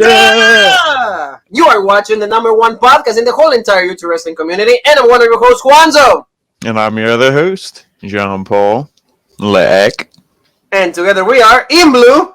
Yeah! You are watching the #1 podcast in the whole entire YouTube wrestling community, and I'm one of your hosts, Juanzo. And I'm your other host, Jean-Paul Leck. And together we are, in blue,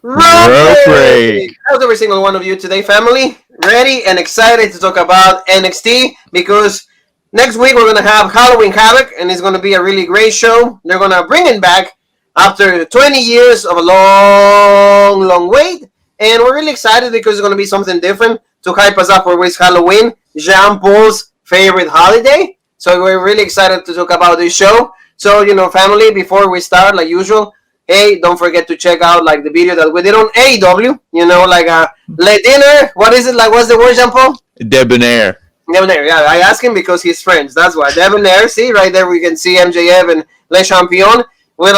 Rope Break. How's every single one of you today, family? Ready and excited to talk about NXT, because next week we're going to have Halloween Havoc, and it's going to be a really great show. They're going to bring it back after 20 years of a long wait. And we're really excited because it's going to be something different to hype us up for Halloween, Jean-Paul's favorite holiday. So we're really excited to talk about this show. So, family, before we start, like usual, hey, don't forget to check out the video that we did on AEW. Le Dinner. What is it? What's the word, Jean-Paul? Debonair. Debonair, yeah. I asked him because he's friends. That's why. Debonair. See, right there we can see MJF and Le Champion with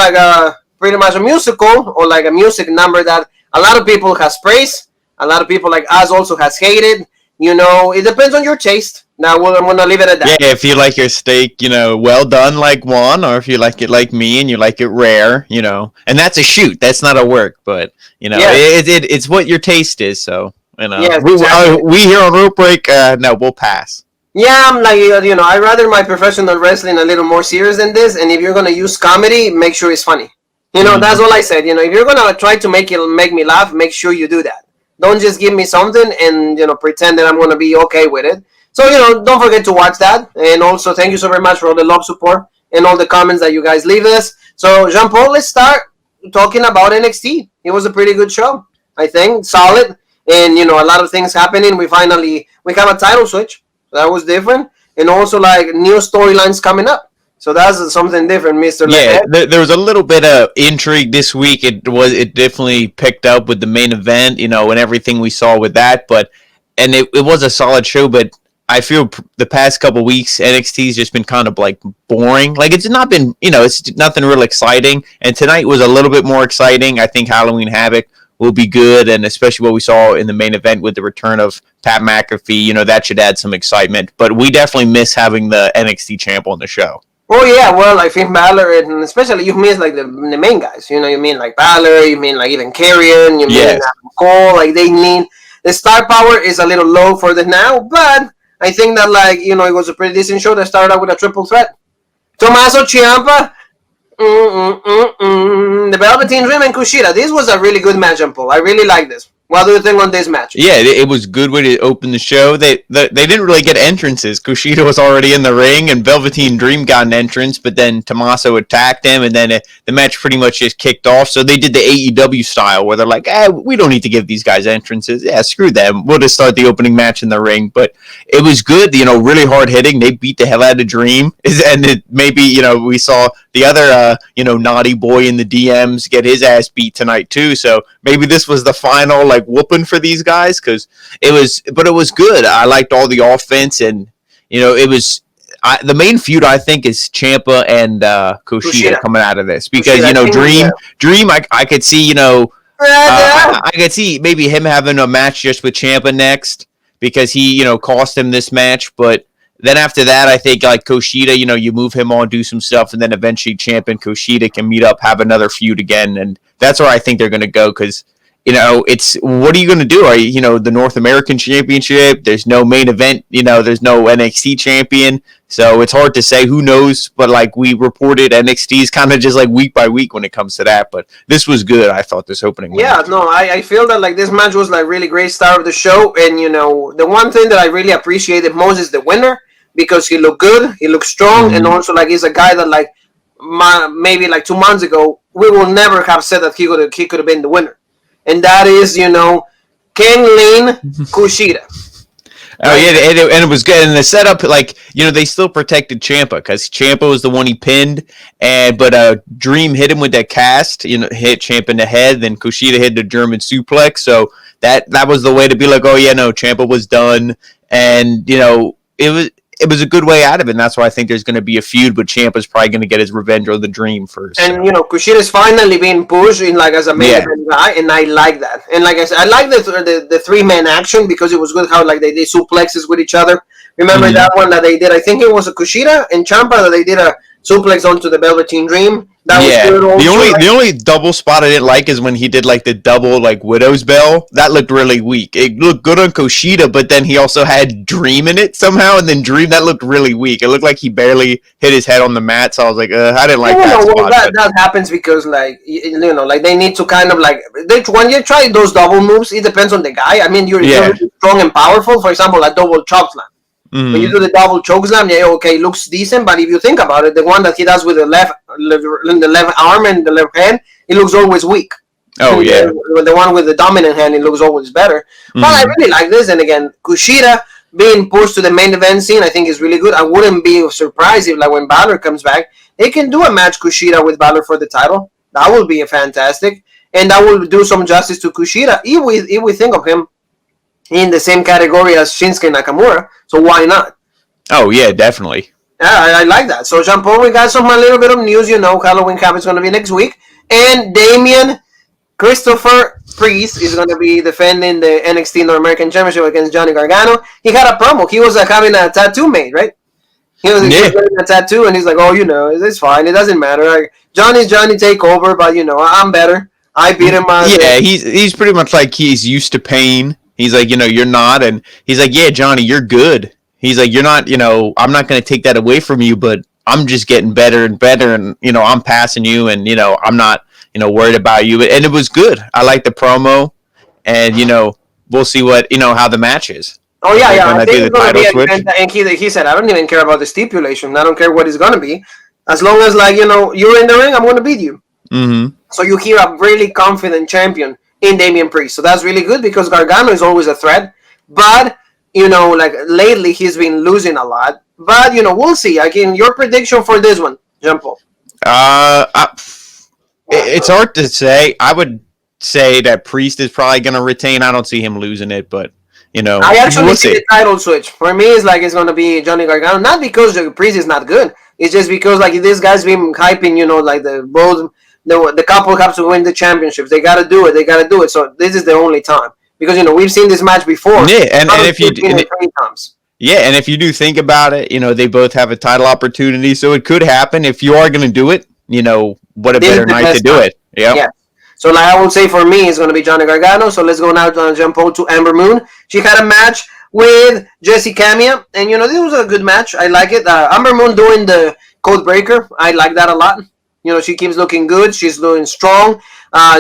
pretty much a musical or a music number that a lot of people has praised. A lot of people like us also has hated. It depends on your taste. Now I'm going to leave it at that. Yeah, if you like your steak, well done like Juan, or if you like it like me and you like it rare, And that's a shoot. That's not a work, but, it's what your taste is, so, Yes, exactly. We here on Rope Break, no, we'll pass. Yeah, I'm I rather my professional wrestling a little more serious than this, and if you're going to use comedy, make sure it's funny. That's all I said. If you're going to try to make me laugh, make sure you do that. Don't just give me something and, pretend that I'm going to be okay with it. So, don't forget to watch that. And also, thank you so very much for all the love, support, and all the comments that you guys leave us. So, Jean-Paul, let's start talking about NXT. It was a pretty good show, I think. Solid. And, a lot of things happening. We have a title switch. That was different. And also, new storylines coming up. So that's something different, Mr. Yeah, there was a little bit of intrigue this week. It definitely picked up with the main event, and everything we saw with that. And it was a solid show, but I feel the past couple weeks NXT's just been kind of boring. It's not been, it's nothing real exciting. And tonight was a little bit more exciting. I think Halloween Havoc will be good, and especially what we saw in the main event with the return of Pat McAfee, that should add some excitement. But we definitely miss having the NXT champ on the show. Oh yeah, well, I think Balor, and especially you miss the main guys. You mean Balor, you mean even Carrion, you mean Cole. They need the star power is a little low for them now, but I think that it was a pretty decent show that started out with a triple threat. Tommaso Ciampa, the Velveteen Dream, and Kushida. This was a really good match, Paul. I really like this. What do you think on this match? Yeah, it was good way to open the show. They didn't really get entrances. Kushida was already in the ring, and Velveteen Dream got an entrance, but then Tommaso attacked him, and then the match pretty much just kicked off. So they did the AEW style, where they're like, we don't need to give these guys entrances. Yeah, screw them. We'll just start the opening match in the ring. But it was good, really hard hitting. They beat the hell out of Dream, and maybe, we saw the other, naughty boy in the DMs get his ass beat tonight too. So maybe this was the final, whooping for these guys, because it was good. I liked all the offense, and it was the main feud I think is Ciampa and Kushida coming out of this, because Dream I could see I could see maybe him having a match just with Ciampa next, because he cost him this match. But then after that, I think Kushida, you move him on, do some stuff, and then eventually Ciampa and Kushida can meet up, have another feud again, and that's where I think they're going to go, because it's, what are you going to do? Are you, the North American Championship? There's no main event, there's no NXT champion. So it's hard to say. Who knows? But we reported, NXT is kind of just week by week when it comes to that. But this was good, I thought, this opening. Yeah, match. No, I feel that this match was really great start of the show. And, the one thing that I really appreciated most is the winner, because he looked good, he looked strong, and also he's a guy that maybe 2 months ago, we will never have said that he could have been the winner. And that is, Kayle Lee Kushida. Oh, yeah, and it was good. And the setup, they still protected Ciampa, because Ciampa was the one he pinned, but Dream hit him with that cast, hit Ciampa in the head, then Kushida hit the German suplex. So that was the way to be Ciampa was done. And, it was a good way out of it, and that's why I think there's going to be a feud, but Ciampa's probably going to get his revenge on the Dream first. And, Kushida's finally being pushed in, as a main event guy, and I like that. And like I said, I like the three-man action, because it was good how, they did suplexes with each other. Remember that one that they did? I think it was a Kushida and Ciampa that they did a suplex onto the Velveteen Dream. That was good also. The only double spot I didn't like is when he did like the double like Widow's Bell. That looked really weak. It looked good on Kushida, but then he also had Dream in it somehow, and then Dream that looked really weak. It looked like he barely hit his head on the mat. So I was like, I didn't like that spot. Well, that happens because like like they need to kind of like when you try those double moves, it depends on the guy. I mean, you're strong and powerful. For example, a double chop slam. Mm-hmm. When you do the double choke slam, okay, looks decent. But if you think about it, the one that he does with the left arm and the left hand, it looks always weak. Oh, yeah. The one with the dominant hand, it looks always better. Mm-hmm. But I really like this. And again, Kushida being pushed to the main event scene, I think is really good. I wouldn't be surprised if, like, when Balor comes back, they can do a match Kushida with Balor for the title. That would be fantastic. And that will do some justice to Kushida if we think of him in the same category as Shinsuke Nakamura. So why not? Oh, yeah, definitely. Yeah, I like that. So, Jean-Paul, we got a little bit of news. Halloween Havoc is going to be next week. And Damian Christopher Priest is going to be defending the NXT North American Championship against Johnny Gargano. He had a promo. He was having a tattoo made, right? He was getting a tattoo, and he's like, it's fine. It doesn't matter. Like, Johnny's Johnny, take over, but, I'm better. I beat him. He's pretty much like he's used to pain. He's like, you're not. And he's like, yeah, Johnny, you're good. He's like, you're not, I'm not going to take that away from you, but I'm just getting better and better. And, I'm passing you and, I'm not, worried about you. And it was good. I like the promo and, we'll see what, how the match is. Oh, yeah. I think it's going to be and he said, I don't even care about the stipulation. I don't care what it's going to be. As long as, like, you're in the ring, I'm going to beat you. Mm-hmm. So you hear a really confident champion in Damian Priest. So that's really good because Gargano is always a threat. But, like lately he's been losing a lot. But, we'll see. Again, your prediction for this one, Jean-Paul. It's hard to say. I would say that Priest is probably going to retain. I don't see him losing it, but, I actually see the title switch. For me, it's going to be Johnny Gargano. Not because Priest is not good. It's just because, like, this guy's been hyping, like the couple have to win the championships. They got to do it. So this is the only time. Because, we've seen this match before. Yeah, and if you do think about it, they both have a title opportunity. So it could happen. If you are going to do it, what a better night to do it. Yep. Yeah. So, like I would say for me, it's going to be Johnny Gargano. So let's go now to jump over to Ember Moon. She had a match with Jessie Camia. And, this was a good match. I like it. Ember Moon doing the code breaker. I like that a lot. She keeps looking good. She's doing strong.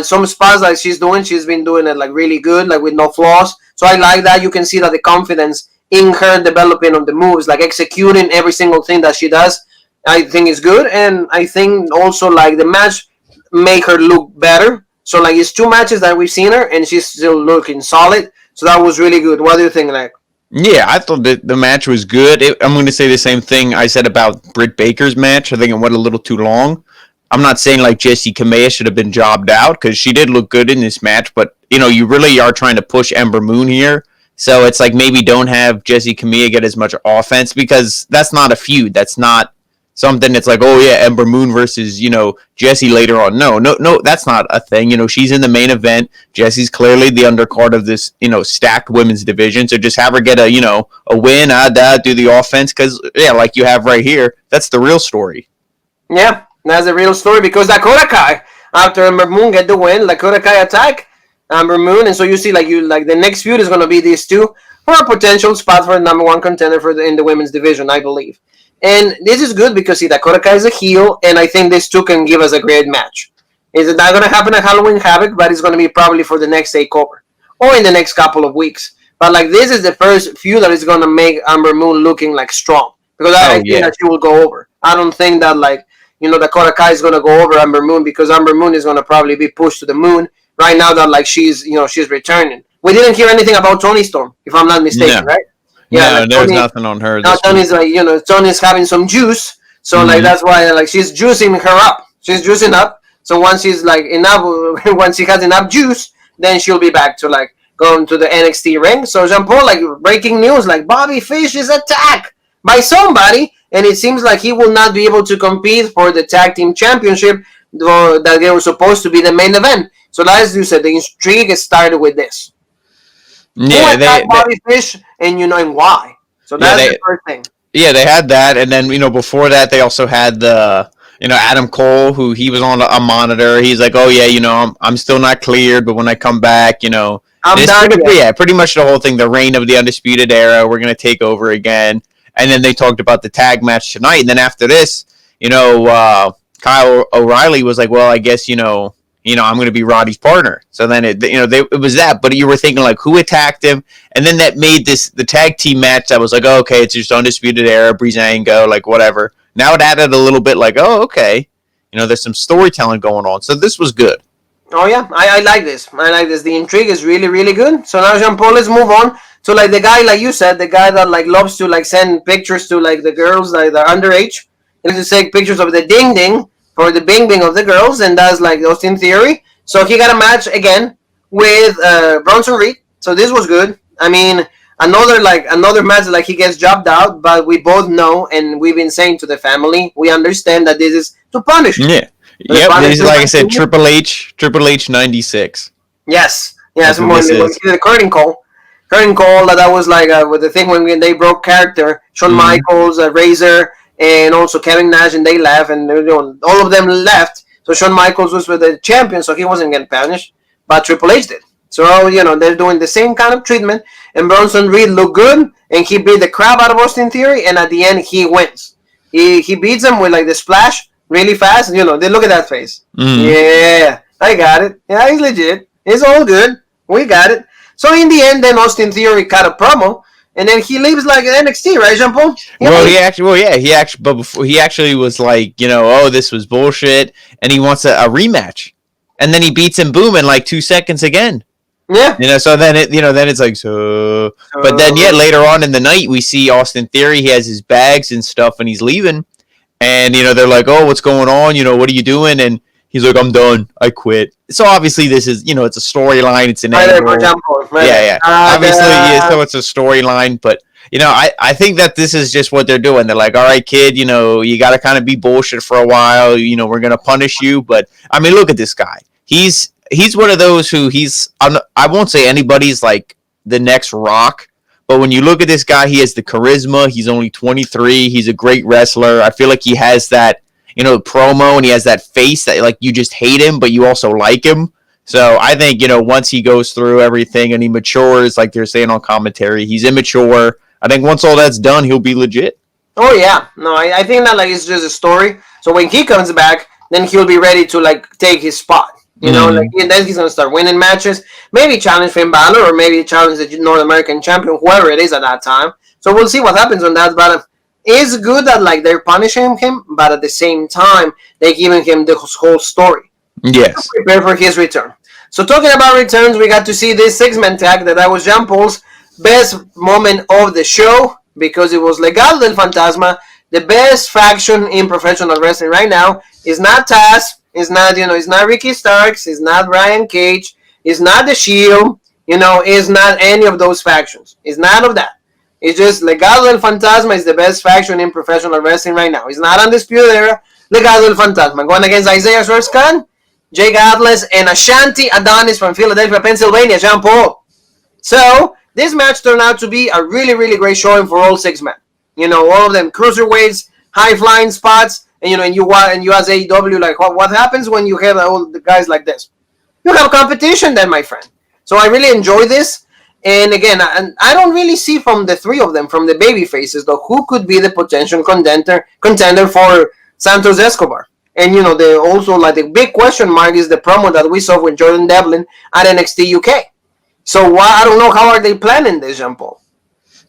Some spots like she's been doing it like really good, like with no flaws. So I like that. You can see that the confidence in her developing on the moves, like executing every single thing that she does, I think is good. And I think also like the match make her look better. So like it's 2 matches that we've seen her and she's still looking solid. So that was really good. What do you think, like? Yeah, I thought that the match was good. I'm going to say the same thing I said about Britt Baker's match. I think it went a little too long. I'm not saying like Jessie Camia should have been jobbed out because she did look good in this match, but you really are trying to push Ember Moon here. So it's like maybe don't have Jessie Camia get as much offense because that's not a feud. That's not something that's like, oh yeah, Ember Moon versus, Jessie later on. No, that's not a thing. She's in the main event. Jessie's clearly the undercard of this, stacked women's division. So just have her get a win, do the offense because, yeah, like you have right here, that's the real story. Yeah. That's the real story because Dakota Kai, after Ember Moon get the win, Dakota Kai attack Ember Moon, and so you see like the next feud is going to be these two for a potential spot for the number 1 contender in the women's division, I believe. And this is good because Dakota Kai is a heel, and I think these two can give us a great match. It's not going to happen at Halloween Havoc, but it's going to be probably for the next takeover or in the next couple of weeks. But like this is the first feud that is going to make Ember Moon looking like strong because I think that she will go over. I don't think that like. Dakota Kai is going to go over Ember Moon because Ember Moon is going to probably be pushed to the moon right now that like she's returning. We didn't hear anything about Toni Storm, if I'm not mistaken, right? Yeah, no, there's nothing on her. Now Tony's like, Tony's having some juice, so like that's why like she's juicing her up. She's juicing up. So once she's like once she has enough juice, then she'll be back to like going to the NXT ring. So Jean-Paul, like breaking news, like Bobby Fish is attacked by somebody. And it seems like he will not be able to compete for the tag team championship that they were supposed to be the main event. So as you said, the intrigue started with this. Yeah, Bobby Fish and and why. So that's the first thing. Yeah, they had that, and then before that they also had the Adam Cole, who he was on a monitor. He's like, oh yeah, I'm still not cleared, but when I come back, I'm done. Pretty much the whole thing, the reign of the Undisputed Era. We're gonna take over again, and then they talked about the tag match tonight, and then after this, Kyle O'Reilly was like, well, I guess I'm going to be Roddy's partner. So then it was that, but you were thinking like who attacked him, and then that made the tag team match that was like, oh, okay, it's just Undisputed Era, Breezango, like whatever. Now it added a little bit like, oh, okay, there's some storytelling going on. So this was good. Oh yeah, I like this. I like this. The intrigue is really, really good. So now, Jean Paul, let's move on to like the guy, like you said, the guy that like loves to like send pictures to like the girls, like the underage. He likes to take pictures of the ding ding for the bing bing of the girls, and that's like Austin Theory. So he got a match again with Bronson Reed. So this was good. I mean, another match like he gets jobbed out, but we both know, and we've been saying to the family, we understand that this is to punish. Yeah. Yep, this is, like I said, Triple H 96. Yes, more the curtain call. That was like with the thing when they broke character. Shawn Michaels, Razor, and also Kevin Nash, and they left, and all of them left. So Shawn Michaels was with the champion, so he wasn't getting punished, but Triple H did. So they're doing the same kind of treatment, and Bronson Reed looked good, and he beat the crap out of Austin Theory, and at the end he wins. He beats him with like the splash. Really fast, they look at that face. Yeah, I got it. Yeah, he's legit. It's all good. We got it. So in the end, then Austin Theory cut a promo, and then he leaves like NXT, right, Jean Paul? But before he actually was like, oh, this was bullshit, and he wants a rematch, and then he beats him, boom, in like 2 seconds again. Yeah. So then it's like so. But then later on in the night, we see Austin Theory. He has his bags and stuff, and he's leaving. And, they're like, oh, what's going on? What are you doing? And he's like, I'm done. I quit. So obviously this is, it's a storyline. It's an angle. Yeah. Obviously, so it's a storyline. But, I think that this is just what they're doing. They're like, all right, kid, you got to kind of be bullshit for a while. We're going to punish you. But, I mean, look at this guy. He's one of those who I won't say anybody's like the next Rock. But when you look at this guy, he has the charisma. He's only 23. He's a great wrestler. I feel like he has that, promo, and he has that face that like you just hate him, but you also like him. So I think, once he goes through everything and he matures, like they're saying on commentary, he's immature. I think once all that's done, he'll be legit. Oh, yeah. No, I think that like it's just a story. So when he comes back, then he'll be ready to like take his spot. Then he's going to start winning matches. Maybe challenge Finn Balor, or maybe challenge the North American champion, whoever it is at that time. So we'll see what happens on that. But it's good that like they're punishing him, but at the same time, they're giving him the whole story. Yes. To prepare for his return. So talking about returns, we got to see this six-man tag that was Jean Paul's best moment of the show, because it was Legado del Fantasma, the best faction in professional wrestling right now. Is not Taz. It's not, it's not Ricky Starks. It's not Brian Cage. It's not The Shield. It's not any of those factions. It's none of that. It's just Legado del Fantasma is the best faction in professional wrestling right now. It's not Undisputed Era. Legado del Fantasma. Going against Isaiah Swerve, Jake Atlas, and Ashanti Adonis from Philadelphia, Pennsylvania, Jean Paul. So this match turned out to be a really, really great showing for all six men. All of them cruiserweights, high-flying spots. And you as AEW, like, what happens when you have all the guys like this? You have competition then, my friend. So I really enjoy this. And again, I don't really see from the three of them, from the baby faces, though, who could be the potential contender for Santos Escobar. And, also, like, the big question mark is the promo that we saw with Jordan Devlin at NXT UK. So I don't know, how are they planning this, Jean Paul?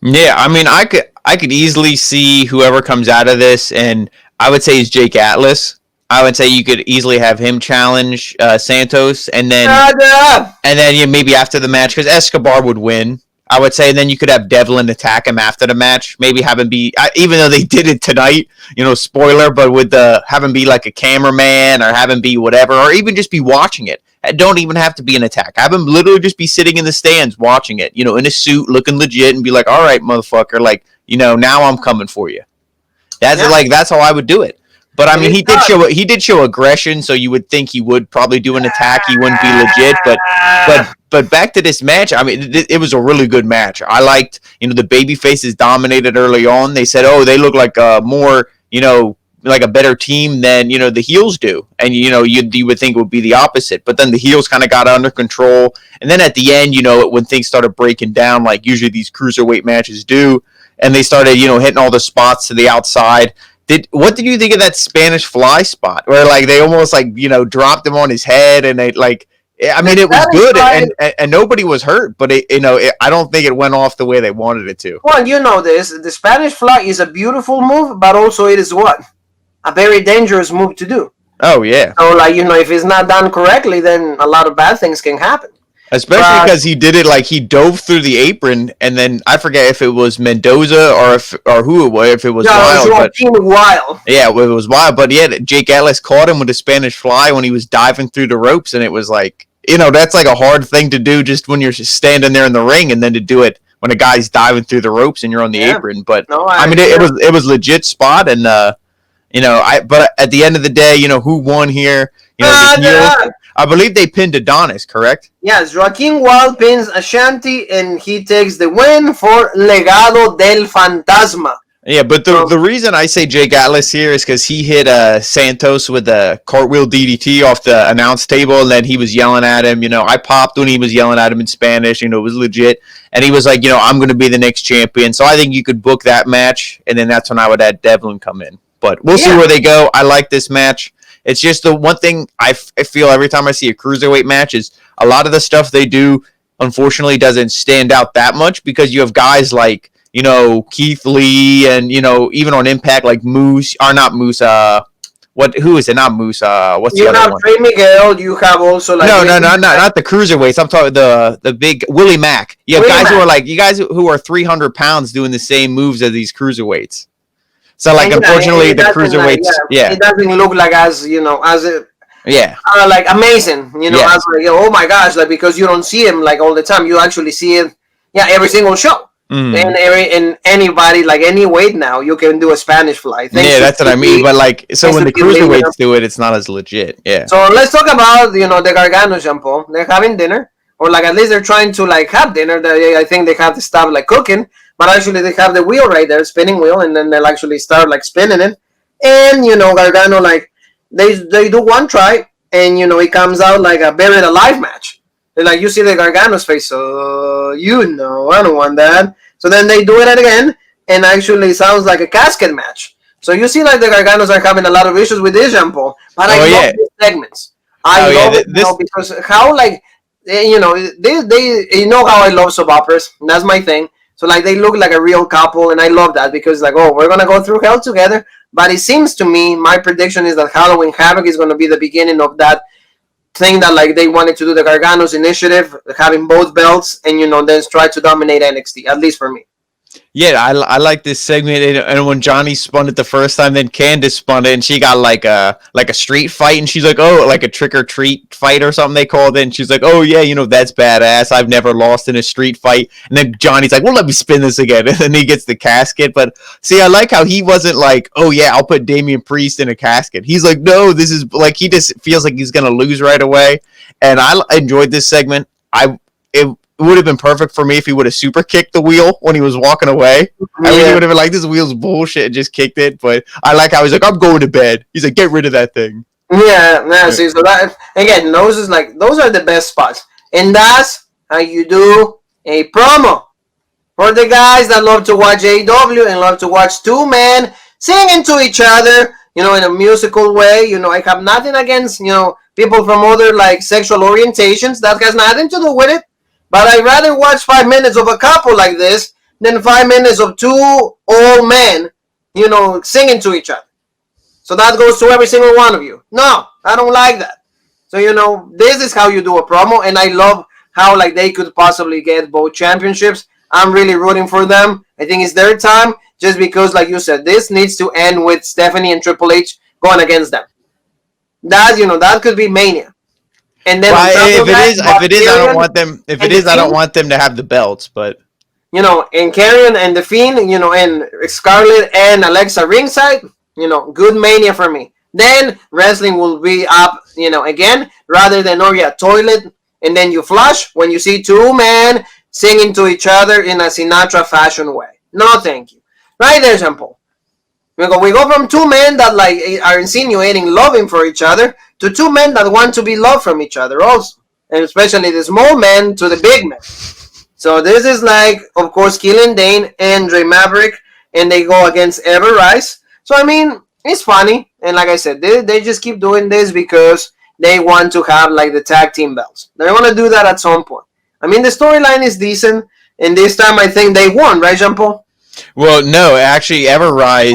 Yeah, I mean, I could easily see whoever comes out of this, and I would say it's Jake Atlas. I would say you could easily have him challenge Santos, and then maybe after the match, because Escobar would win. I would say, and then you could have Devlin attack him after the match. Maybe have him be, even though they did it tonight, spoiler, but with have him be like a cameraman, or have him be whatever, or even just be watching it. It don't even have to be an attack. Have him literally just be sitting in the stands watching it, in a suit, looking legit, and be like, all right, motherfucker, like, now I'm coming for you. That's how I would do it. But I mean, he did show aggression, so you would think he would probably do an attack. He wouldn't be legit, but but back to this match. I mean, it was a really good match. I liked, the baby faces dominated early on. They said, oh, they look like more, like a better team than, the heels do. And, you would think it would be the opposite. But then the heels kind of got under control. And then at the end, when things started breaking down, like usually these cruiserweight matches do, and they started, hitting all the spots to the outside. What did you think of that Spanish fly spot where like they almost like dropped him on his head and they like I mean it was good and nobody was hurt, but I don't think it went off the way they wanted it to. Well, the Spanish fly is a beautiful move, but also it is what? A very dangerous move to do. Oh yeah. So like if it's not done correctly, then a lot of bad things can happen. Especially because he did it like he dove through the apron, and then I forget if it was Mendoza or who it was, if it was Wild. Wild. Yeah, it was Wild. But yeah, Jake Atlas caught him with a Spanish fly when he was diving through the ropes, and it was like, that's like a hard thing to do just when you're just standing there in the ring, and then to do it when a guy's diving through the ropes and you're on the apron. But it was legit spot, and but at the end of the day, who won here? I believe they pinned Adonis, correct? Yes, Joaquin Wild pins Ashanti, and he takes the win for Legado del Fantasma. Yeah, but the reason I say Jake Atlas here is because he hit Santos with a cartwheel DDT off the announce table, and then he was yelling at him. I popped when he was yelling at him in Spanish. It was legit. And he was like, I'm going to be the next champion. So I think you could book that match, and then that's when I would have Devlin come in. But we'll see where they go. I like this match. It's just the one thing I feel every time I see a cruiserweight match is a lot of the stuff they do, unfortunately, doesn't stand out that much because you have guys like, Keith Lee and, even on Impact, like Moose, or not Moose, who is it? Not Moose, what's the other one? You have Trey Miguel, you have also like... No, not the cruiserweights. I'm talking the big Willie Mack. You have guys who are like, you guys who are 300 pounds doing the same moves as these cruiserweights. So, like, unfortunately, the cruiserweights, it doesn't look like as like amazing, as like, oh my gosh, like because you don't see him like all the time, you actually see it, every single show, and anybody like any weight now, you can do a Spanish fly. That's what I mean. But like, so when the cruiserweights do it, it's not as legit. Yeah. So let's talk about the Gargano shampoo. They're having dinner, or like at least they're trying to like have dinner. I think they have to stop like cooking. But actually, they have the wheel right there, spinning wheel, and then they'll actually start like spinning it. And Gargano like they do one try, and it comes out like a buried alive match. They're like, you see the Gargano's face, so I don't want that. So then they do it again, and actually sounds like a casket match. So you see like the Garganos are having a lot of issues with this shampoo, but I love these segments. I love it because how like they how I love soap operas. That's my thing. So, like, they look like a real couple, and I love that because, like, we're going to go through hell together. But it seems to me, my prediction is that Halloween Havoc is going to be the beginning of that thing that, like, they wanted to do the Garganos initiative, having both belts, and, then try to dominate NXT, at least for me. Yeah, I like this segment, and when Johnny spun it the first time, then Candice spun it, and she got like a street fight, and she's like, oh, like a trick or treat fight or something they called it, and she's like, oh yeah, that's badass. I've never lost in a street fight. And then Johnny's like, well, let me spin this again, and then he gets the casket. But see, I like how he wasn't like, oh yeah, I'll put Damian Priest in a casket. He's like, no, this is like he just feels like he's gonna lose right away, and I enjoyed this segment. It would have been perfect for me if he would have super kicked the wheel when he was walking away. I mean, he would have been like, this wheel's bullshit, and just kicked it. But I like how he's like, I'm going to bed. He's like, get rid of that thing. See, so that, again, those are the best spots. And that's how you do a promo. For the guys that love to watch AEW and love to watch two men singing to each other, in a musical way. I have nothing against, people from other, like, sexual orientations. That has nothing to do with it. But I'd rather watch 5 minutes of a couple like this than 5 minutes of two old men, singing to each other. So that goes to every single one of you. No, I don't like that. So, this is how you do a promo, and I love how, like, they could possibly get both championships. I'm really rooting for them. I think it's their time, just because, like you said, this needs to end with Stephanie and Triple H going against them. That could be Mania. And then if it is, I don't want them. If it is, I don't want them to have the belts. But and Karrion and the Fiend, and Scarlett and Alexa ringside, good Mania for me. Then wrestling will be up, again, rather than toilet And then you flush when you see two men singing to each other in a Sinatra fashion way. No, thank you. Right there, Jean Paul. We go from two men that like are insinuating loving for each other to two men that want to be loved from each other also. And especially the small men to the big men. So this is like, of course, Killian Dane and Drake Maverick, and they go against Ever Rise. So, I mean, it's funny. And like I said, they just keep doing this because they want to have like the tag team belts. They're going to do that at some point. I mean, the storyline is decent. And this time I think they won, right, Jean Paul? Well, no, actually, Ever Rise,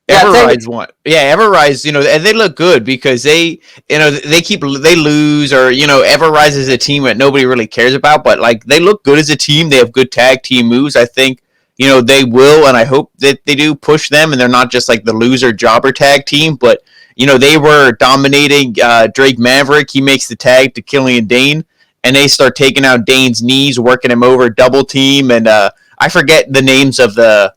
Everrise won. Yeah, Everrise, and they look good because they lose, or Everrise is a team that nobody really cares about, but like they look good as a team. They have good tag team moves. I think they will, and I hope that they do push them, and they're not just like the loser jobber tag team. But they were dominating Drake Maverick. He makes the tag to Killian Dane, and they start taking out Dane's knees, working him over, double team, and I forget the names of the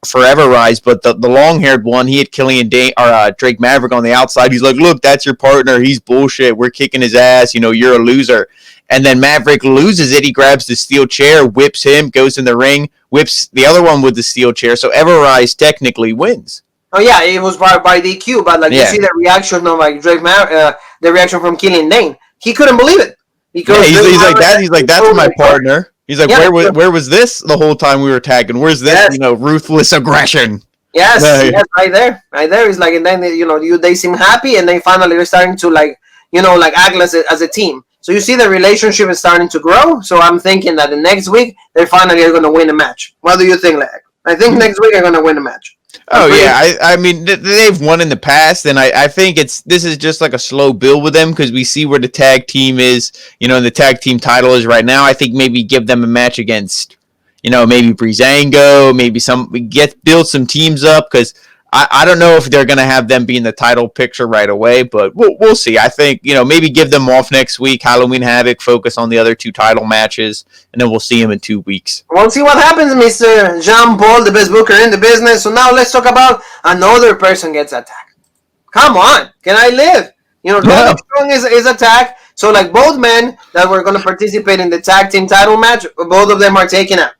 Forever Rise, but the long-haired one, he had Killian Dane or Drake Maverick on the outside. He's like, look, that's your partner. He's bullshit. We're kicking his ass. You're a loser. And then Maverick loses it. He grabs the steel chair, whips him, goes in the ring, whips the other one with the steel chair. So Ever Rise technically wins. Oh yeah, it was by DQ, but you see the reaction of like Drake Maverick, the reaction from Killian Dane. He couldn't believe it because he's like that. He's like, that's my partner. He's like, where was this the whole time we were tagging? Where's this, ruthless aggression? Yes, right there. It's like, and then they seem happy, and they finally are starting to act as a team. So you see the relationship is starting to grow. So I'm thinking that the next week they finally are going to win a match. What do you think, Leg? I think next week they're going to win a match. I mean, they've won in the past, and I think this is just like a slow build with them because we see where the tag team is, and the tag team title is right now. I think maybe give them a match against, maybe Breezango, maybe build some teams up because I don't know if they're going to have them be in the title picture right away, but we'll see. I think, maybe give them off next week, Halloween Havoc, focus on the other two title matches, and then we'll see them in 2 weeks. We'll see what happens, Mr. Jean Paul, the best booker in the business. So now let's talk about another person gets attacked. Come on, can I live? Roderick Strong is attacked. So like both men that were going to participate in the tag team title match, both of them are taken out.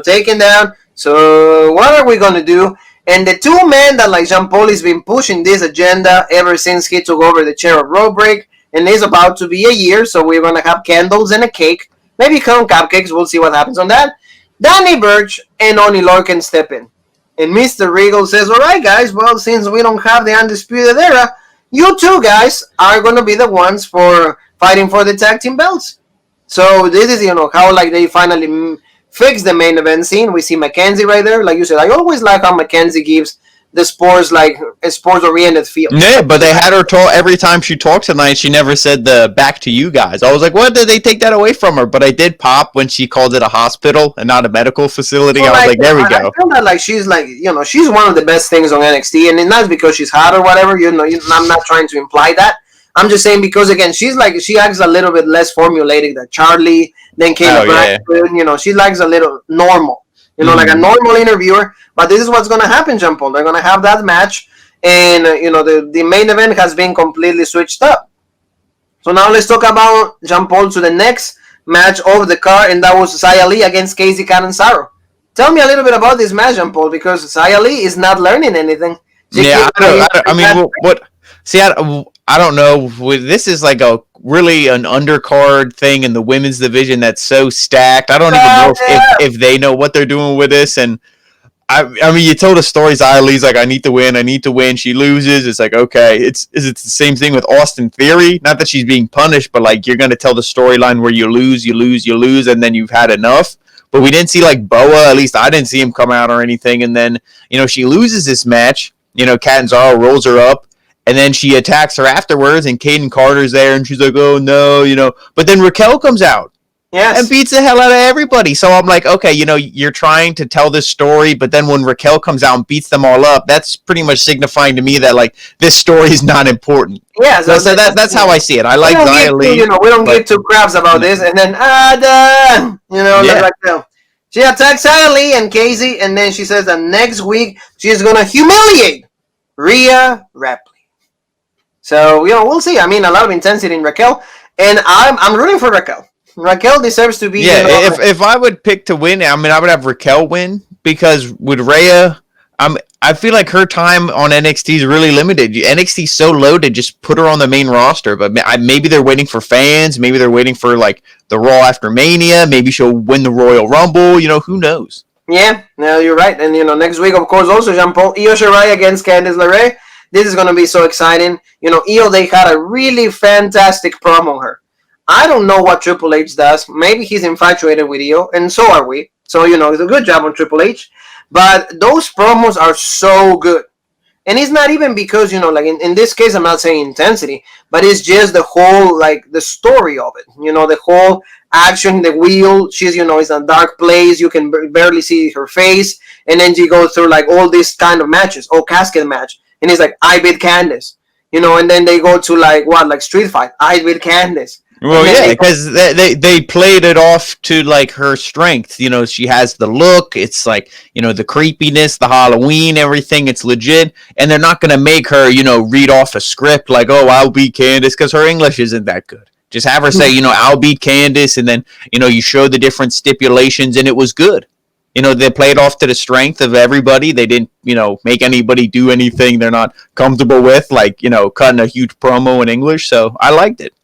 Taken down. So what are we going to do? And the two men that like Jean Paul has been pushing this agenda ever since he took over the chair of Road Break, and it's about to be a year, so we're gonna have candles and a cake, maybe some cupcakes. We'll see what happens on that. Danny Burch and Oney Lorcan step in, and Mr. Regal says, "All right, guys. Well, since we don't have the Undisputed Era, you two guys are gonna be the ones for fighting for the tag team belts." So this is how like they finally fix the main event scene. We see Mackenzie right there. Like you said, I always like how Mackenzie gives the sports like a sports-oriented feel. Yeah, but they had her talk every time she talked tonight. She never said the back to you guys. I was like, what did they take that away from her? But I did pop when she called it a hospital and not a medical facility. Well, I was like, there we go. I feel that like she's like she's one of the best things on NXT, and it's not because she's hot or whatever. I'm not trying to imply that. I'm just saying because again, she acts a little bit less formulated than Charlie, than Kayla Braxton. She likes a little normal, like a normal interviewer. But this is what's going to happen, Jean Paul. They're going to have that match, and the main event has been completely switched up. So now let's talk about Jean Paul to the next match of the card, and that was Xia Li against Casey Catanzaro. Tell me a little bit about this match, Jean Paul, because Xia Li is not learning anything. What? See, I don't know. This is like an undercard thing in the women's division that's so stacked. I don't even know if they know what they're doing with this. And I mean, you told us stories. Xia Li's like, I need to win. She loses. It's like, okay. Is it the same thing with Austin Theory? Not that she's being punished, but like you're going to tell the storyline where you lose, and then you've had enough. But we didn't see like Boa. At least I didn't see him come out or anything. And then she loses this match. Catanzaro rolls her up. And then she attacks her afterwards, and Kaden Carter's there, and she's like, oh, no, But then Raquel comes out and beats the hell out of everybody. So I'm like, okay, you're trying to tell this story, but then when Raquel comes out and beats them all up, that's pretty much signifying to me that, like, this story is not important. Yeah, so that's how I see it. I like Xia Li. We don't give two craps about this, and then, Raquel. She attacks Xia Li and Casey, and then she says that next week she's going to humiliate Rhea Ripley. So, we'll see. I mean, a lot of intensity in Raquel. And I'm rooting for Raquel. Raquel deserves to be. Yeah, if I would pick to win, I mean, I would have Raquel win because with Rhea, I feel like her time on NXT is really limited. NXT's so loaded, just put her on the main roster. But maybe they're waiting for fans. Maybe they're waiting for like the Raw after Mania. Maybe she'll win the Royal Rumble. Who knows? Yeah, no, you're right. And next week, of course, also Jean Paul Io Shirai against Candice LeRae. This is gonna be so exciting. Io, they had a really fantastic promo on her. I don't know what Triple H does. Maybe he's infatuated with Io, and so are we. So, it's a good job on Triple H. But those promos are so good. And it's not even because, like in this case, I'm not saying intensity, but it's just the whole, like, the story of it. The whole action, the wheel. She's, it's a dark place. You can barely see her face. And then you go through, like, all these kind of matches. Oh, casket match. And it's like, I beat Candice. And then they go to, like Street Fight. I beat Candice. Well, yeah, because they played it off to, like, her strength. She has the look. It's, like, the creepiness, the Halloween, everything. It's legit. And they're not going to make her, read off a script like, oh, I'll beat Candice, because her English isn't that good. Just have her say, I'll beat Candice, and then, you show the different stipulations, and it was good. They played off to the strength of everybody. They didn't, make anybody do anything they're not comfortable with, like, cutting a huge promo in English. So I liked it.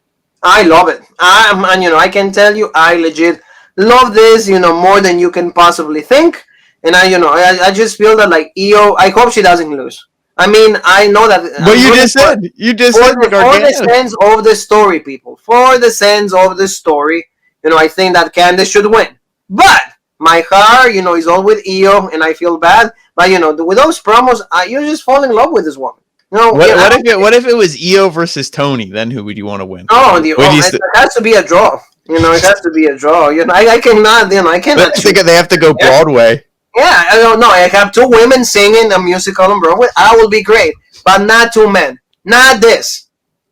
I love it. I can tell you, I legit love this, more than you can possibly think. And I just feel that, like, Io, I hope she doesn't lose. I mean, I know that. But you just said for the sense of the story, people. For the sense of the story, I think that Candice should win. But my heart, is all with Io, and I feel bad. But with those promos, you just fall in love with this woman. What if it was Io versus Tony? Then who would you want to win? It has to be a draw. It has to be a draw. I cannot. I cannot. I think they have to go Broadway. Yeah, I don't know. I have two women singing a musical on Broadway. I will be great, but not two men. Not this.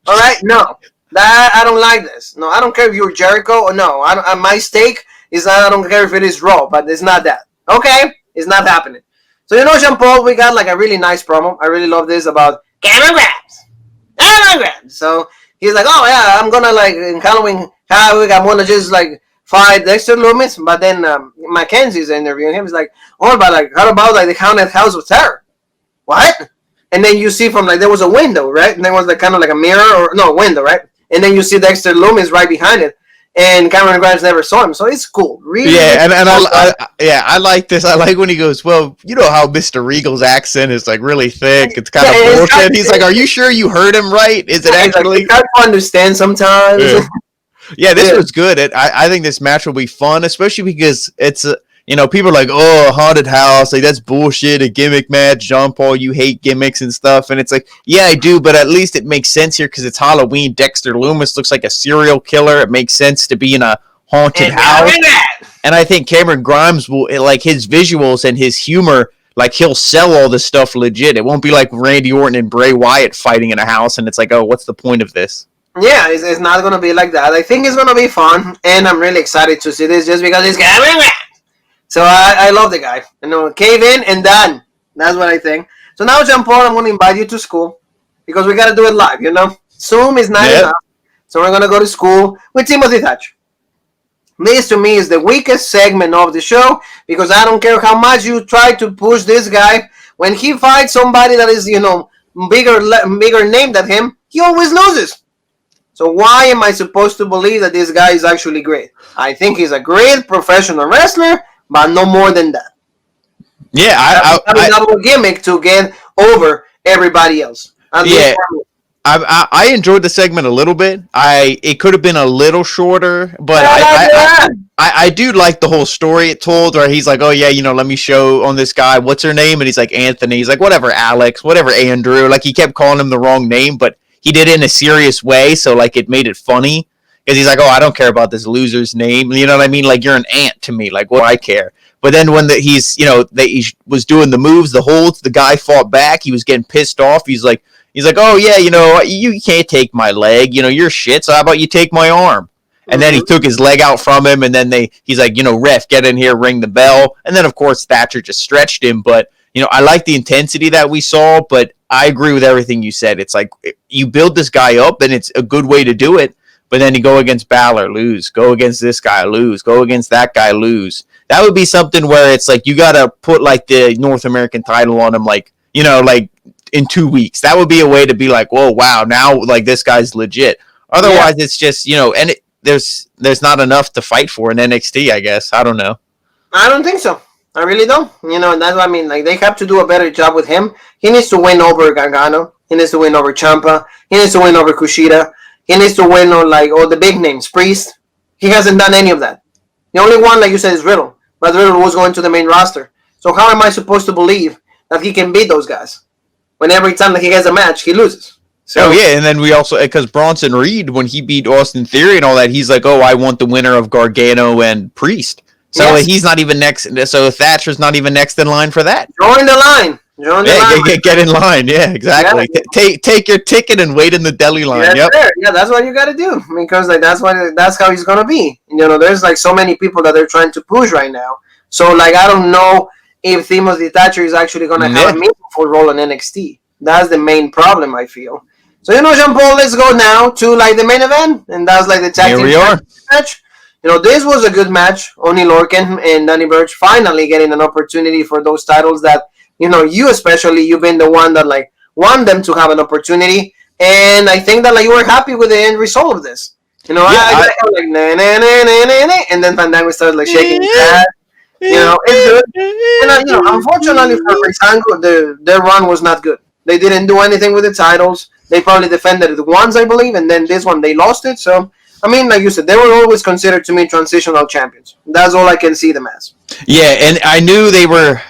All right? No, that I don't like this. No, I don't care if you're Jericho or no. My stake is I don't care if it is Raw, but it's not that. Okay, it's not happening. So Jean Paul, we got like a really nice promo. I really love this about camera grabs. So he's like, oh yeah, I'm gonna like in Halloween Havoc, I'm gonna just like fight Dexter Lumis. But then Mackenzie's interviewing him. He's like, oh, but like, how about like the Haunted House of Terror? What? And then you see from like there was a window, right? And there was like kind of like a mirror or no window, right? And then you see Dexter Lumis right behind it. And Cameron Grimes never saw him, so it's cool. Really, yeah, and I like this. I like when he goes, well, you know how Mr. Regal's accent is like really thick. It's kind of bullshit. He's like, are you sure you heard him right? Is it actually? Like, hard to understand sometimes. Yeah, this was good. I think this match will be fun, especially because it's people are like, oh, a haunted house, like that's bullshit, a gimmick match. Jean Paul, you hate gimmicks and stuff, and it's like, yeah, I do, but at least it makes sense here because it's Halloween. Dexter Lumis looks like a serial killer. It makes sense to be in a haunted house, and I think Cameron Grimes will like his visuals and his humor. Like he'll sell all this stuff legit. It won't be like Randy Orton and Bray Wyatt fighting in a house, and it's like, oh, what's the point of this? Yeah, it's not gonna be like that. I think it's gonna be fun, and I'm really excited to see this just because it's Cameron Grimes. So I love the guy. Cave in and done. That's what I think. So now, Jean Paul, I'm going to invite you to school because we got to do it live, Zoom is not enough. So we're going to go to school with Timothy Thatcher. This, to me, is the weakest segment of the show because I don't care how much you try to push this guy. When he fights somebody that is, bigger name than him, he always loses. So why am I supposed to believe that this guy is actually great? I think he's a great professional wrestler, but no more than that. Yeah, I have a gimmick to get over everybody else. I enjoyed the segment a little bit. It could have been a little shorter, but I do like the whole story it told. Where he's like, oh yeah, let me show on this guy. What's her name? And he's like Anthony. He's like whatever, Alex, whatever, Andrew. Like he kept calling him the wrong name, but he did it in a serious way, so like it made it funny. Because he's like, oh, I don't care about this loser's name. You know what I mean? Like, you're an ant to me. Like, what do I care? But then when he was doing the moves, the holds, the guy fought back. He was getting pissed off. He's like, oh, yeah, you can't take my leg. You're shit, so how about you take my arm? And then he took his leg out from him, and then he's like, ref, get in here, ring the bell. And then, of course, Thatcher just stretched him. But, I like the intensity that we saw, but I agree with everything you said. It's like you build this guy up, and it's a good way to do it. but then you go against Balor, lose. Go against this guy, lose. Go against that guy, lose. That would be something where it's like you got to put like the North American title on him, like, you know, like in 2 weeks. That would be a way to be like, whoa, wow, now like this guy's legit. Otherwise, it's just, you know, and there's not enough to fight for in NXT, I guess. I don't know. I don't think so. I really don't. You know, and that's what I mean. Like, they have to do a better job with him. He needs to win over Gargano. He needs to win over Ciampa. He needs to win over Kushida. He needs to win on, like, all the big names. Priest. He hasn't done any of that. The only one, like you said, is Riddle. But Riddle was going to the main roster. So how am I supposed to believe that he can beat those guys when every time that he has a match, he loses? So, and then we also, because Bronson Reed, when he beat Austin Theory and all that, he's like, I want the winner of Gargano and Priest. So he's not even next. So Thatcher's not even next in line for that. Join the line. Get in line. Yeah, exactly. Yeah. Take your ticket and wait in the deli line. Yeah, that's what you got to do, because like that's how he's gonna be. You know, there's like so many people that they're trying to push right now. So like I don't know if Timothy Thatcher is actually gonna have a meaningful role in NXT. That's the main problem, I feel. So, you know, Jean Paul, let's go now to like the main event, and that's like the tag team match. You know, this was a good match. Oney Lorcan and Danny Burch finally getting an opportunity for those titles that, you know, you've been the one that like want them to have an opportunity, and I think that like you were happy with the end result of this. You know, I like na na na na na na, and then Fandango started like shaking his head. You know, it's good. And you know, unfortunately for Breezango, their run was not good. They didn't do anything with the titles. They probably defended it once, I believe, and then this one they lost it. So, I mean, like you said, they were always considered to me transitional champions. That's all I can see them as. Yeah, and I knew they were.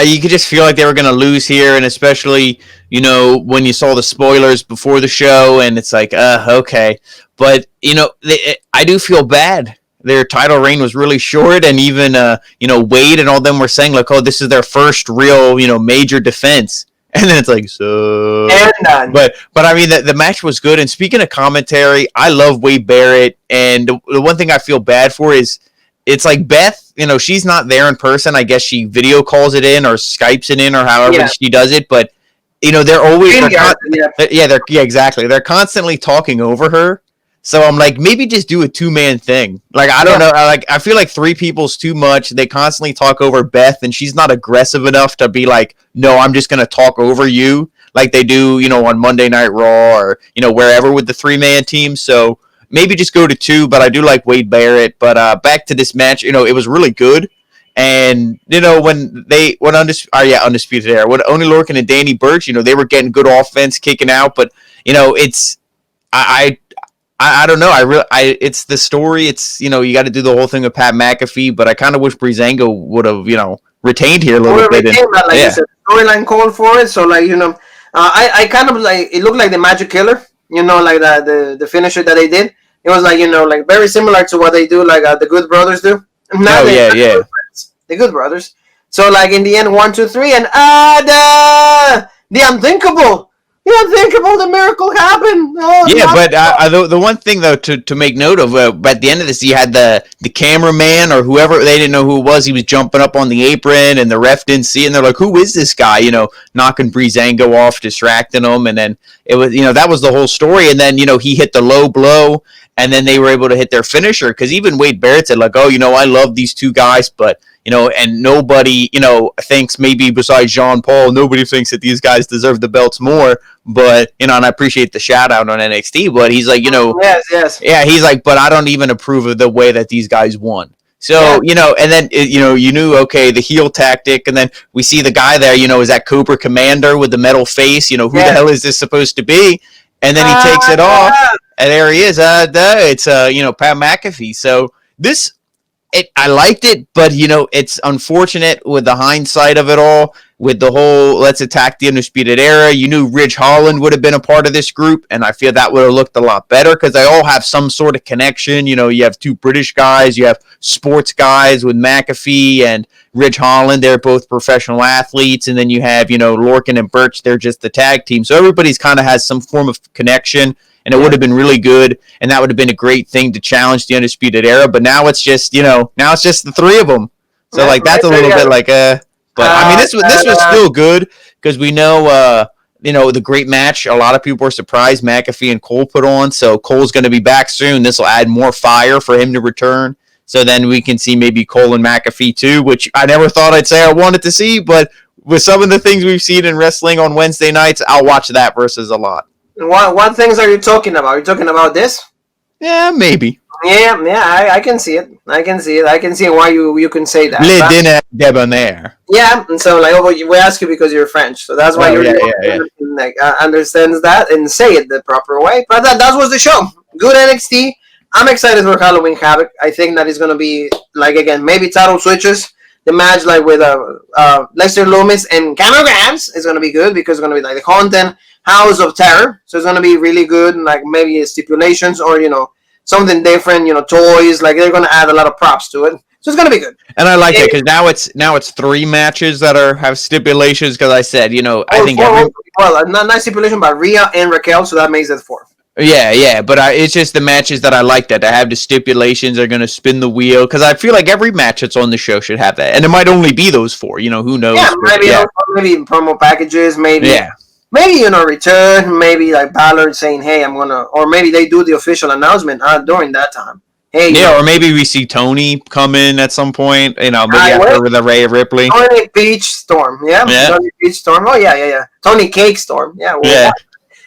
You could just feel like they were going to lose here, and especially, you know, when you saw the spoilers before the show, and it's like, okay. But, you know, I do feel bad. Their title reign was really short, and even, you know, Wade and all them were saying, like, this is their first real, you know, major defense. And then it's like, so. And but I mean, the match was good. And speaking of commentary, I love Wade Barrett. And the one thing I feel bad for is it's like Beth, you know, she's not there in person. I guess she video calls it in or Skypes it in or however she does it. But, you know, they're always. Exactly. They're constantly talking over her. So I'm like, maybe just do a 2-man thing. Like, I don't know. I feel like 3 people's too much. They constantly talk over Beth, and she's not aggressive enough to be like, no, I'm just going to talk over you like they do, you know, on Monday Night Raw or, you know, wherever with the 3-man team. So maybe just go to 2, but I do like Wade Barrett. But back to this match, you know, it was really good. And, you know, when Undisputed Era, when Oney Lorcan and Danny Burch, you know, they were getting good offense, kicking out. But, you know, I don't know. It's the story. It's, you know, you got to do the whole thing with Pat McAfee, but I kind of wish Breezango would have, you know, retained here a little bit. You said, storyline called for it. So, like, you know, I kind of like, it looked like the Magic Killer, you know, like the finisher that they did. It was like, you know, like very similar to what they do, like the Good Brothers do. The Good Brothers. So, like, in the end, 1, 2, 3, and the unthinkable. The miracle happened. But the one thing, though, to make note of, at the end of this, you had the cameraman or whoever, they didn't know who it was. He was jumping up on the apron, and the ref didn't see it, and they're like, who is this guy? You know, knocking Breezango off, distracting him, and then it was, you know, that was the whole story. And then, you know, he hit the low blow, and then they were able to hit their finisher, because even Wade Barrett said, like, you know, I love these 2 guys, but, you know, and nobody, you know, thinks, maybe besides Jean Paul, nobody thinks that these guys deserve the belts more. But, you know, and I appreciate the shout out on NXT, but he's like, you know, yes. Yeah, he's like, but I don't even approve of the way that these guys won. So, you know, and then, you know, you knew, okay, the heel tactic, and then we see the guy there, you know, is that Cobra Commander with the metal face, you know, who the hell is this supposed to be? And then he takes it off, and there he is. It's, you know, Pat McAfee. So this, I liked it, but, you know, it's unfortunate with the hindsight of it all, with the whole let's attack the Undisputed Era. You knew Ridge Holland would have been a part of this group, and I feel that would have looked a lot better because they all have some sort of connection. You know, you have 2 British guys, you have sports guys with McAfee and Ridge Holland. They're both professional athletes, and then you have, you know, Lorcan and Burch. They're just the tag team. So everybody's kind of has some form of connection. And it would have been really good, and that would have been a great thing to challenge the Undisputed Era. But now it's just, you know, the 3 of them. So, like, that's a little bit like, but, I mean, this was still good, because we know the great match a lot of people were surprised McAfee and Cole put on. So Cole's going to be back soon. This will add more fire for him to return. So then we can see maybe Cole and McAfee too, which I never thought I'd say I wanted to see. But with some of the things we've seen in wrestling on Wednesday nights, I'll watch that versus a lot. What things are you talking about? Are you talking about this? Yeah, maybe. Yeah, I can see it. I can see why you can say that. Le dîner debonair. Yeah, and so we ask you because you're French, so that's why understands that and say it the proper way. But that was the show. Good NXT. I'm excited for Halloween Havoc. I think that is going to be, again, maybe title switches. The match, with Lester Loomis and Cameron Grimes is going to be good because it's going to be the content House of Terror. So it's going to be really good, maybe stipulations or, something different, toys. They're going to add a lot of props to it. So it's going to be good. And I like it because now it's 3 matches that have stipulations because I said, I think not stipulation, but Rhea and Raquel, so that makes it 4. Yeah, but it's just the matches that I like that have the stipulations are going to spin the wheel because I feel like every match that's on the show should have that, and it might only be those 4. Who knows? Yeah, maybe promo packages, maybe return, maybe Balor saying, "Hey, I'm gonna," or maybe they do the official announcement during that time. Hey, or maybe we see Tony come in at some point. Maybe after the Rhea Ripley. Tony Peach Storm, Tony Peach Storm. Oh yeah. Tony Cake Storm,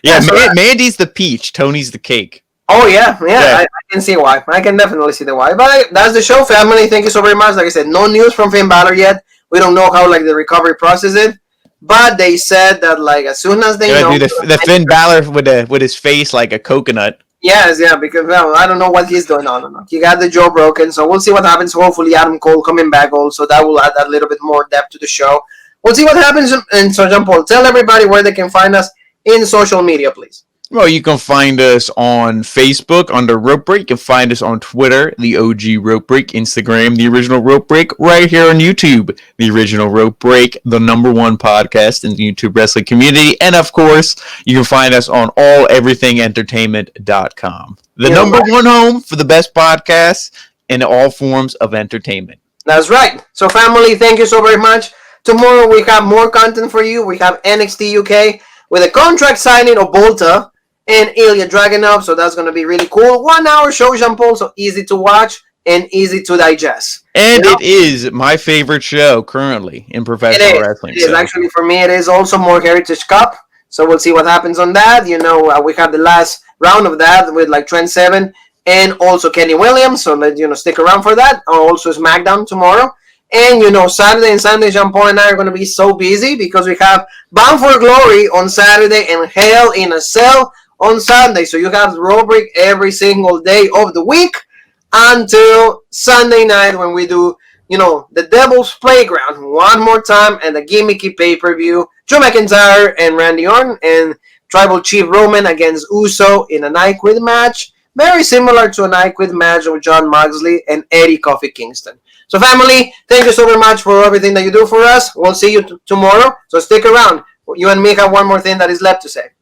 Mandy's the peach, Tony's the cake. Oh, yeah. I can see why. I can definitely see the why. But that's the show, family. Thank you so very much. Like I said, no news from Finn Balor yet. We don't know how, the recovery process is. But they said that, as soon as they know... do the Finn Balor with his face like a coconut. Yes, because, I don't know what he's doing. No. He got the jaw broken, so we'll see what happens. Hopefully, Adam Cole coming back also. That will add a little bit more depth to the show. We'll see what happens. And so, Jean Paul, tell everybody where they can find us in social media, please. Well, you can find us on Facebook under Rope Break. You can find us on Twitter, the OG Rope Break, Instagram, the Original Rope Break, right here on YouTube, the Original Rope Break, the #1 podcast in the YouTube wrestling community. And, of course, you can find us on alleverythingentertainment.com. The #1 home for the best podcasts in all forms of entertainment. That's right. So, family, thank you so very much. Tomorrow we have more content for you. We have NXT UK with a contract signing of Volta and Ilya Dragunov, so that's going to be really cool. 1 hour show, Jean Paul, so easy to watch and easy to digest. And it is my favorite show currently in professional wrestling. It is. Actually, for me, it is also more Heritage Cup, so we'll see what happens on that. We have the last round of that with Trent Seven and also Kenny Williams, so stick around for that. Also Smackdown tomorrow. And, Saturday and Sunday, Jean Paul and I are going to be so busy because we have Bound for Glory on Saturday and Hell in a Cell on Sunday. So you have Road Break every single day of the week until Sunday night when we do, the Devil's Playground one more time and the gimmicky pay-per-view. Drew McIntyre and Randy Orton and Tribal Chief Roman against Uso in an I Quit match. Very similar to an I Quit match with Jon Moxley and Eddie Kofi Kingston. So, family, thank you so very much for everything that you do for us. We'll see you tomorrow. So, stick around. You and me have one more thing that is left to say.